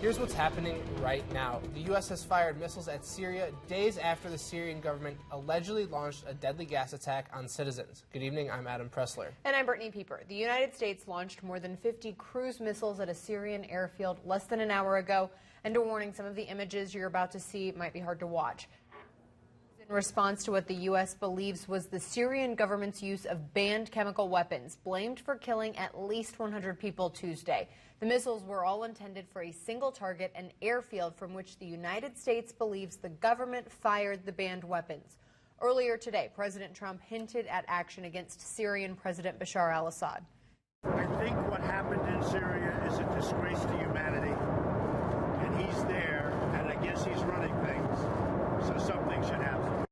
Here's what's happening right now. The U.S. has fired missiles at Syria days after the Syrian government allegedly launched a deadly gas attack on citizens. Good evening, I'm Adam Pressler. And I'm Brittany Pieper. The United States launched more than 50 cruise missiles at a Syrian airfield less than an hour ago. And a warning, some of the images you're about to see might be hard to watch. In response to what the U.S. believes was the Syrian government's use of banned chemical weapons, blamed for killing at least 100 people Tuesday. The missiles were all intended for a single target, an airfield from which the United States believes the government fired the banned weapons. Earlier today, President Trump hinted at action against Syrian President Bashar al-Assad. I think what happened in Syria is a disgrace to humanity, and he's there, and I guess he's running things, so something should happen.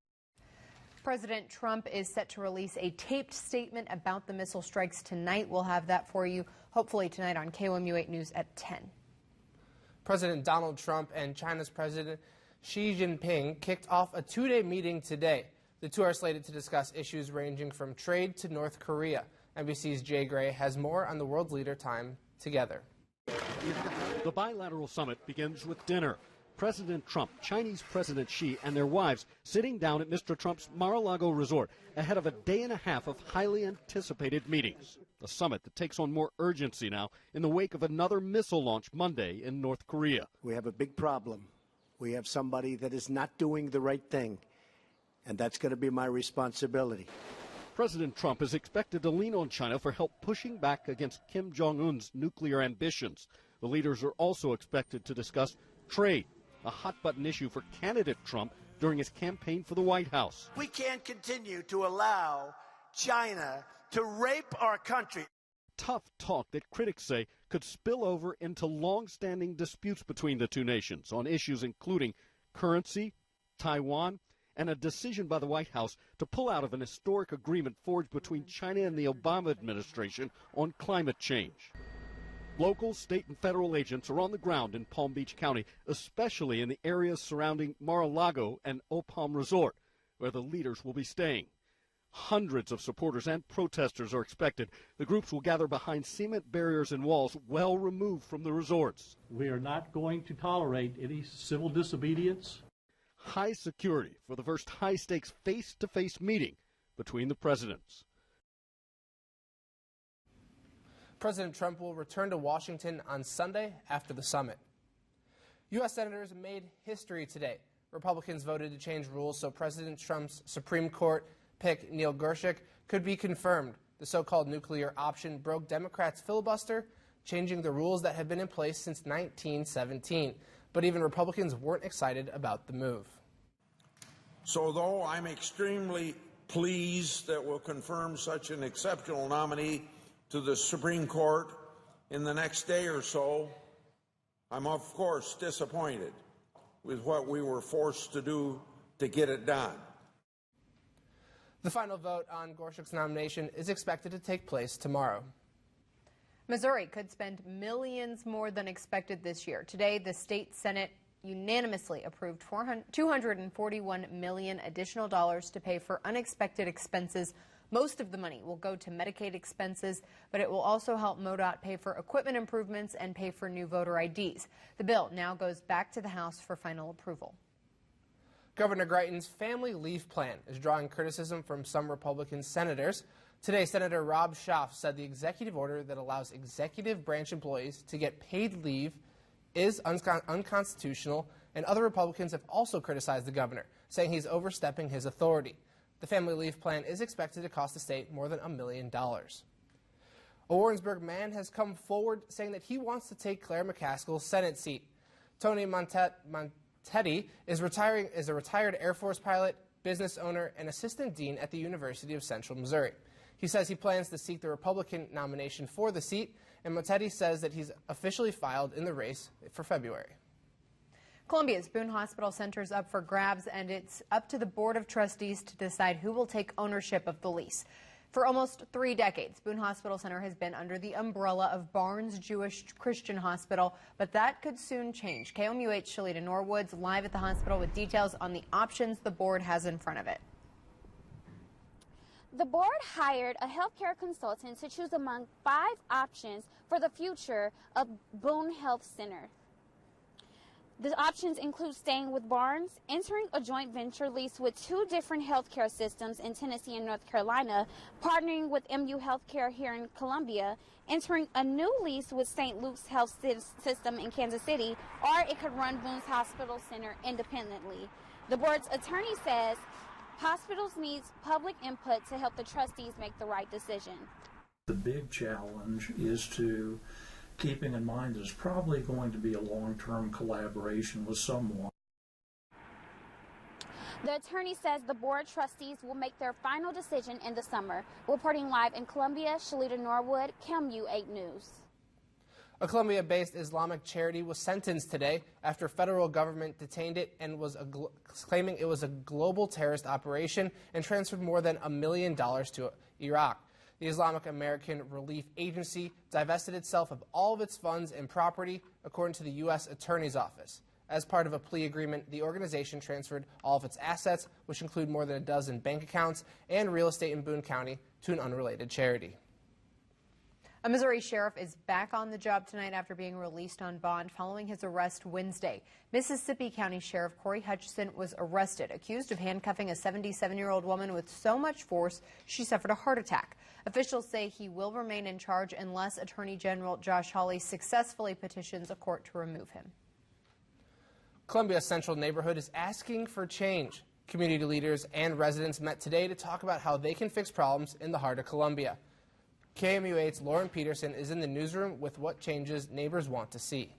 President Trump is set to release a taped statement about the missile strikes tonight. We'll have that for you, hopefully tonight on KOMU 8 News at 10. President Donald Trump and China's President Xi Jinping kicked off a two-day meeting today. The two are slated to discuss issues ranging from trade to North Korea. NBC's Jay Gray has more on the world leader time together. The bilateral summit begins with dinner. President Trump, Chinese President Xi, and their wives sitting down at Mr. Trump's Mar-a-Lago resort ahead of a day and a half of highly anticipated meetings. A summit that takes on more urgency now in the wake of another missile launch Monday in North Korea. We have a big problem. We have somebody that is not doing the right thing, and that's going to be my responsibility. President Trump is expected to lean on China for help pushing back against Kim Jong-un's nuclear ambitions. The leaders are also expected to discuss trade, a hot-button issue for candidate Trump during his campaign for the White House. We can't continue to allow China to rape our country. Tough talk that critics say could spill over into long-standing disputes between the two nations on issues including currency, Taiwan, and a decision by the White House to pull out of an historic agreement forged between China and the Obama administration on climate change. Local, state, and federal agents are on the ground in Palm Beach County, especially in the areas surrounding Mar-a-Lago and Opalm Resort, where the leaders will be staying. Hundreds of supporters and protesters are expected. The groups will gather behind cement barriers and walls well removed from the resorts. We are not going to tolerate any civil disobedience. High security for the first high-stakes face-to-face meeting between the presidents. President Trump will return to Washington on Sunday after the summit. U.S. senators made history today. Republicans voted to change rules so President Trump's Supreme Court pick Neil Gorsuch could be confirmed. The so-called nuclear option broke Democrats' filibuster, changing the rules that have been in place since 1917. But even Republicans weren't excited about the move. So though I'm extremely pleased that we'll confirm such an exceptional nominee to the Supreme Court in the next day or so, I'm of course disappointed with what we were forced to do to get it done. The final vote on Gorsuch's nomination is expected to take place tomorrow. Missouri could spend millions more than expected this year. Today, the state Senate unanimously approved $241 million additional dollars to pay for unexpected expenses. Most of the money will go to Medicaid expenses, but it will also help MoDOT pay for equipment improvements and pay for new voter IDs. The bill now goes back to the House for final approval. Governor Greitens' family leave plan is drawing criticism from some Republican senators. Today, Senator Rob Schaaf said the executive order that allows executive branch employees to get paid leave is unconstitutional, and other Republicans have also criticized the governor, saying he's overstepping his authority. The family leave plan is expected to cost the state more than $1 million. A Warrensburg man has come forward saying that he wants to take Claire McCaskill's Senate seat. Tony Montetti is a retired Air Force pilot, business owner, and assistant dean at the University of Central Missouri. He says he plans to seek the Republican nomination for the seat, and Montetti says that he's officially filed in the race for February. Columbia's Boone Hospital Center is up for grabs, and it's up to the Board of Trustees to decide who will take ownership of the lease. For almost 3 decades, Boone Hospital Center has been under the umbrella of Barnes Jewish Christian Hospital, but that could soon change. KOMU8's Shalita Norwood's live at the hospital with details on the options the board has in front of it. The board hired a healthcare consultant to choose among 5 options for the future of Boone Health Center. The options include staying with Barnes, entering a joint venture lease with 2 different healthcare systems in Tennessee and North Carolina, partnering with MU Healthcare here in Columbia, entering a new lease with St. Luke's Health System in Kansas City, or it could run Boone's Hospital Center independently. The board's attorney says hospitals need public input to help the trustees make the right decision. The big challenge is to keeping in mind there's probably going to be a long-term collaboration with someone. The attorney says the board trustees will make their final decision in the summer. Reporting live in Columbia, Shalita Norwood, KMU 8 News. A Columbia-based Islamic charity was sentenced today after federal government detained it and was claiming it was a global terrorist operation and transferred more than $1 million to Iraq. The Islamic American Relief Agency divested itself of all of its funds and property, according to the U.S. Attorney's Office. As part of a plea agreement, the organization transferred all of its assets, which include more than a dozen bank accounts and real estate in Boone County, to an unrelated charity. A Missouri sheriff is back on the job tonight after being released on bond following his arrest Wednesday. Mississippi County Sheriff Corey Hutchison was arrested, accused of handcuffing a 77-year-old woman with so much force she suffered a heart attack. Officials say he will remain in charge unless Attorney General Josh Hawley successfully petitions a court to remove him. Columbia's Central neighborhood is asking for change. Community leaders and residents met today to talk about how they can fix problems in the heart of Columbia. KMU 8's Lauren Peterson is in the newsroom with what changes neighbors want to see.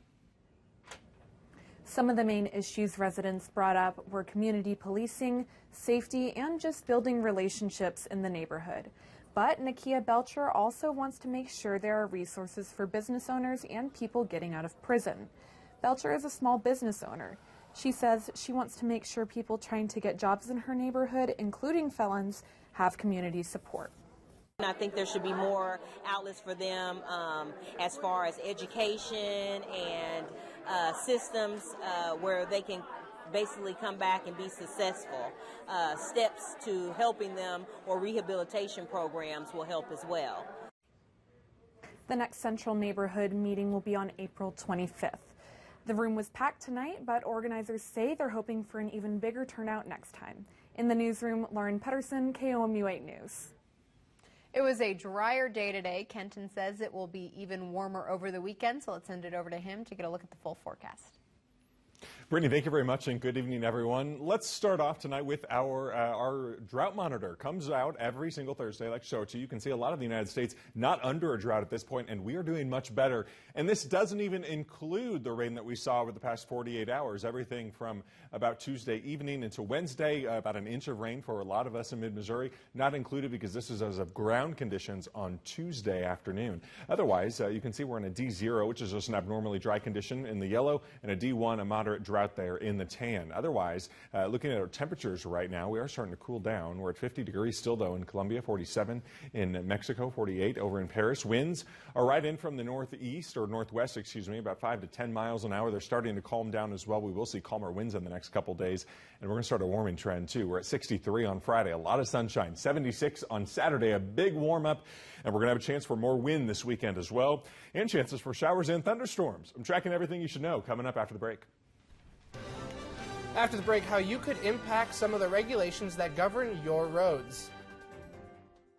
Some of the main issues residents brought up were community policing, safety, and just building relationships in the neighborhood. But Nakia Belcher also wants to make sure there are resources for business owners and people getting out of prison. Belcher is a small business owner. She says she wants to make sure people trying to get jobs in her neighborhood, including felons, have community support. I think there should be more outlets for them as far as education and systems where they can basically come back and be successful. Steps to helping them or rehabilitation programs will help as well. The next Central Neighborhood meeting will be on April 25th. The room was packed tonight, but organizers say they're hoping for an even bigger turnout next time. In the newsroom, Lauren Pedersen, KOMU 8 News. It was a drier day today. Kenton says it will be even warmer over the weekend, so let's send it over to him to get a look at the full forecast. Brittany, thank you very much, and good evening, everyone. Let's start off tonight with our drought monitor. Comes out every single Thursday, like I show it to you. You can see a lot of the United States not under a drought at this point, and we are doing much better. And this doesn't even include the rain that we saw over the past 48 hours. Everything from about Tuesday evening into Wednesday, about an inch of rain for a lot of us in mid-Missouri, not included because this is as of ground conditions on Tuesday afternoon. Otherwise, you can see we're in a D0, which is just an abnormally dry condition in the yellow, and a D1, a moderate drought there in the tan. Otherwise, looking at our temperatures right now, we are starting to cool down. We're at 50 degrees still, though, in Colombia, 47 in Mexico, 48 over in Paris. Winds are right in from the northeast or northwest, excuse me, about 5 to 10 miles an hour. They're starting to calm down as well. We will see calmer winds in the next couple days, and we're going to start a warming trend, too. We're at 63 on Friday, a lot of sunshine, 76 on Saturday, a big warm up, and we're going to have a chance for more wind this weekend as well, and chances for showers and thunderstorms. I'm tracking everything you should know coming up after the break. After the break, how you could impact some of the regulations that govern your roads.